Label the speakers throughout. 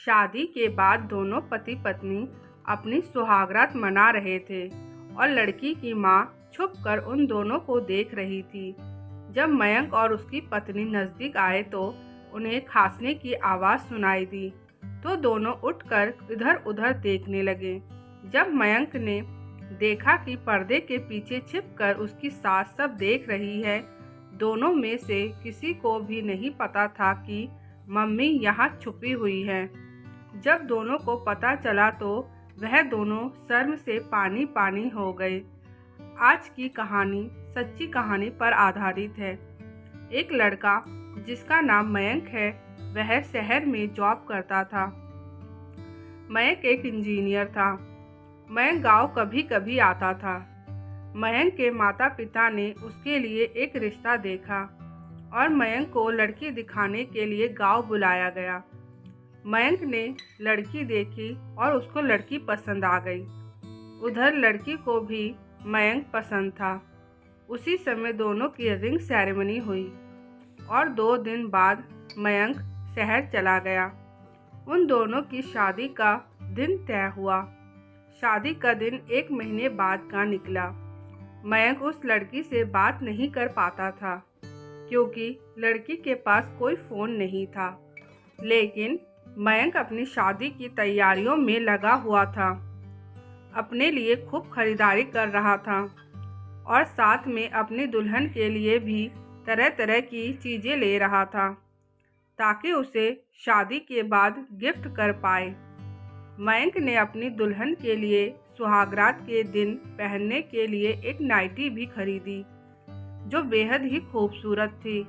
Speaker 1: शादी के बाद दोनों पति पत्नी अपनी सुहागरात मना रहे थे और लड़की की माँ छुपकर उन दोनों को देख रही थी। जब मयंक और उसकी पत्नी नज़दीक आए तो उन्हें खांसने की आवाज़ सुनाई दी, तो दोनों उठकर इधर उधर देखने लगे। जब मयंक ने देखा कि पर्दे के पीछे छिपकर उसकी सास सब देख रही है, दोनों में से किसी को भी नहीं पता था कि मम्मी यहाँ छुपी हुई है। जब दोनों को पता चला तो वह दोनों शर्म से पानी पानी हो गए। आज की कहानी सच्ची कहानी पर आधारित है। एक लड़का जिसका नाम मयंक है, वह शहर में जॉब करता था। मयंक एक इंजीनियर था। मयंक गांव कभी कभी आता था। मयंक के माता पिता ने उसके लिए एक रिश्ता देखा और मयंक को लड़की दिखाने के लिए गांव बुलाया गया। मयंक ने लड़की देखी और उसको लड़की पसंद आ गई। उधर लड़की को भी मयंक पसंद था। उसी समय दोनों की रिंग सेरेमनी हुई और 2 दिन बाद मयंक शहर चला गया। उन दोनों की शादी का दिन तय हुआ। शादी का दिन 1 महीने बाद का निकला। मयंक उस लड़की से बात नहीं कर पाता था क्योंकि लड़की के पास कोई फ़ोन नहीं था। लेकिन मयंक अपनी शादी की तैयारियों में लगा हुआ था। अपने लिए खूब खरीदारी कर रहा था और साथ में अपनी दुल्हन के लिए भी तरह तरह की चीज़ें ले रहा था ताकि उसे शादी के बाद गिफ्ट कर पाए। मयंक ने अपनी दुल्हन के लिए सुहागरात के दिन पहनने के लिए एक नाइटी भी खरीदी जो बेहद ही खूबसूरत थी।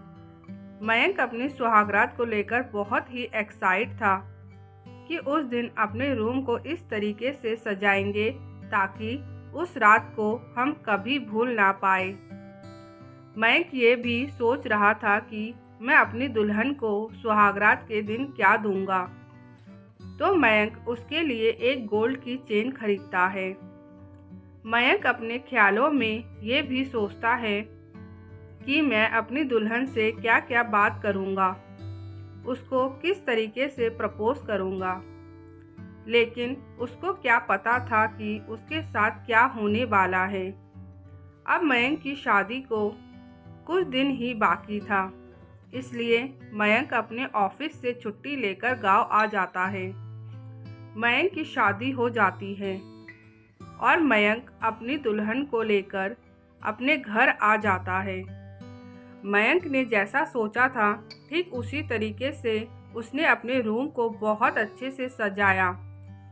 Speaker 1: मयंक अपनी सुहागरात को लेकर बहुत ही एक्साइट था कि उस दिन अपने रूम को इस तरीके से सजाएंगे ताकि उस रात को हम कभी भूल ना पाए। मयंक ये भी सोच रहा था कि मैं अपनी दुल्हन को सुहागरात के दिन क्या दूंगा, तो मयंक उसके लिए एक गोल्ड की चेन खरीदता है। मयंक अपने ख्यालों में ये भी सोचता है कि मैं अपनी दुल्हन से क्या क्या बात करूंगा, उसको किस तरीके से प्रपोज करूंगा। लेकिन उसको क्या पता था कि उसके साथ क्या होने वाला है। अब मयंक की शादी को कुछ दिन ही बाकी था, इसलिए मयंक अपने ऑफिस से छुट्टी लेकर गांव आ जाता है। मयंक की शादी हो जाती है और मयंक अपनी दुल्हन को लेकर अपने घर आ जाता है। मयंक ने जैसा सोचा था ठीक उसी तरीके से उसने अपने रूम को बहुत अच्छे से सजाया।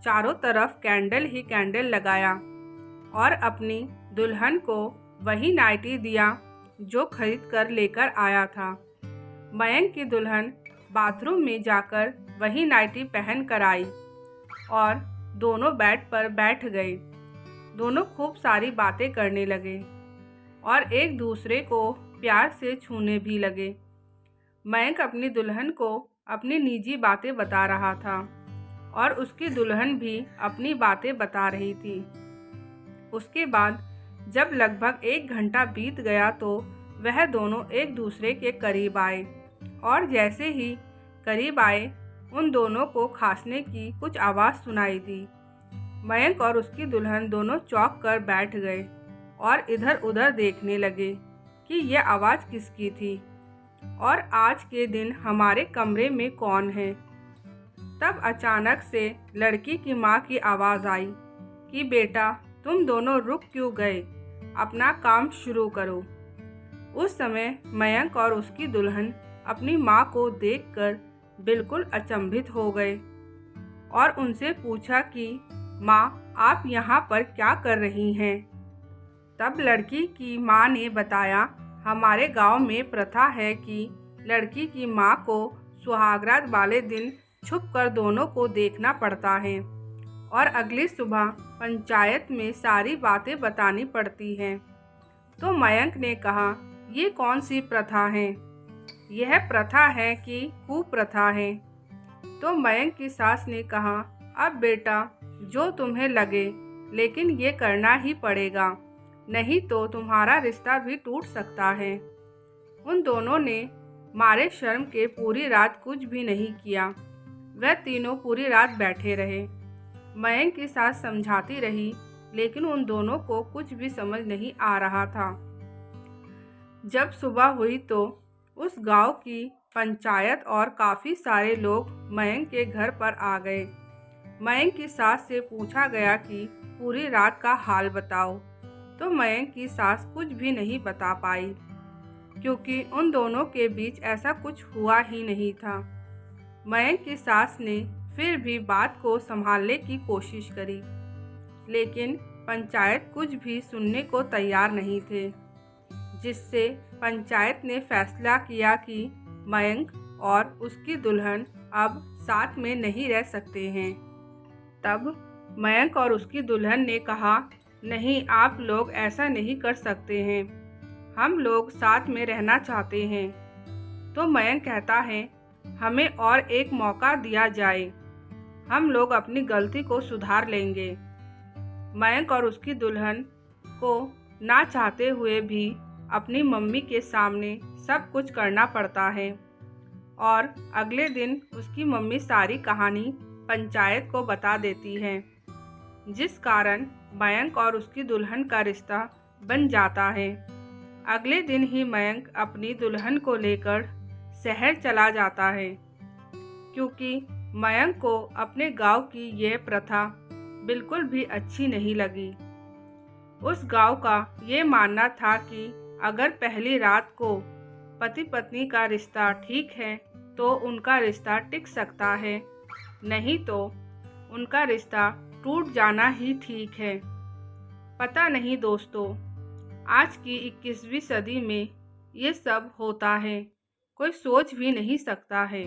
Speaker 1: चारों तरफ कैंडल ही कैंडल लगाया और अपनी दुल्हन को वही नाइटी दिया जो खरीद कर लेकर आया था। मयंक की दुल्हन बाथरूम में जाकर वही नाइटी पहन कर आई और दोनों बेड पर बैठ गए। दोनों खूब सारी बातें करने लगे और एक दूसरे को प्यार से छूने भी लगे। मयंक अपनी दुल्हन को अपनी निजी बातें बता रहा था और उसकी दुल्हन भी अपनी बातें बता रही थी। उसके बाद जब लगभग 1 घंटा बीत गया तो वह दोनों एक दूसरे के करीब आए और जैसे ही करीब आए उन दोनों को खांसने की कुछ आवाज़ सुनाई दी। मयंक और उसकी दुल्हन दोनों चौंक कर बैठ गए और इधर उधर देखने लगे कि यह आवाज़ किसकी थी और आज के दिन हमारे कमरे में कौन है। तब अचानक से लड़की की माँ की आवाज़ आई कि बेटा तुम दोनों रुक क्यों गए, अपना काम शुरू करो। उस समय मयंक और उसकी दुल्हन अपनी माँ को देखकर बिल्कुल अचंभित हो गए और उनसे पूछा कि माँ आप यहाँ पर क्या कर रही हैं। तब लड़की की माँ ने बताया हमारे गांव में प्रथा है कि लड़की की माँ को सुहागरात वाले दिन छुपकर दोनों को देखना पड़ता है और अगली सुबह पंचायत में सारी बातें बतानी पड़ती हैं। तो मयंक ने कहा ये कौन सी प्रथा है, यह प्रथा है कि कुप्रथा है। तो मयंक की सास ने कहा अब बेटा जो तुम्हें लगे, लेकिन ये करना ही पड़ेगा, नहीं तो तुम्हारा रिश्ता भी टूट सकता है। उन दोनों ने मारे शर्म के पूरी रात कुछ भी नहीं किया। वह तीनों पूरी रात बैठे रहे। मयंक की सास समझाती रही, लेकिन उन दोनों को कुछ भी समझ नहीं आ रहा था। जब सुबह हुई तो उस गांव की पंचायत और काफ़ी सारे लोग मयंक के घर पर आ गए। मयंक की सास से पूछा गया कि पूरी रात का हाल बताओ, तो मयंक की सास कुछ भी नहीं बता पाई, क्योंकि उन दोनों के बीच ऐसा कुछ हुआ ही नहीं था। मयंक की सास ने फिर भी बात को संभालने की कोशिश करी, लेकिन पंचायत कुछ भी सुनने को तैयार नहीं थे, जिससे पंचायत ने फैसला किया कि मयंक और उसकी दुल्हन अब साथ में नहीं रह सकते हैं। तब मयंक और उसकी दुल्हन ने कहा, नहीं, आप लोग ऐसा नहीं कर सकते हैं, हम लोग साथ में रहना चाहते हैं। तो मयंक कहता है, हमें और एक मौका दिया जाए, हम लोग अपनी गलती को सुधार लेंगे। मयंक और उसकी दुल्हन को ना चाहते हुए भी अपनी मम्मी के सामने सब कुछ करना पड़ता है और अगले दिन उसकी मम्मी सारी कहानी पंचायत को बता देती है, जिस कारण मयंक और उसकी दुल्हन का रिश्ता बन जाता है। अगले दिन ही मयंक अपनी दुल्हन को लेकर शहर चला जाता है, क्योंकि मयंक को अपने गांव की यह प्रथा बिल्कुल भी अच्छी नहीं लगी। उस गांव का ये मानना था कि अगर पहली रात को पति पत्नी का रिश्ता ठीक है तो उनका रिश्ता टिक सकता है, नहीं तो उनका रिश्ता टूट जाना ही ठीक है। पता नहीं दोस्तों, आज की 21वीं सदी में ये सब होता है, कोई सोच भी नहीं सकता है।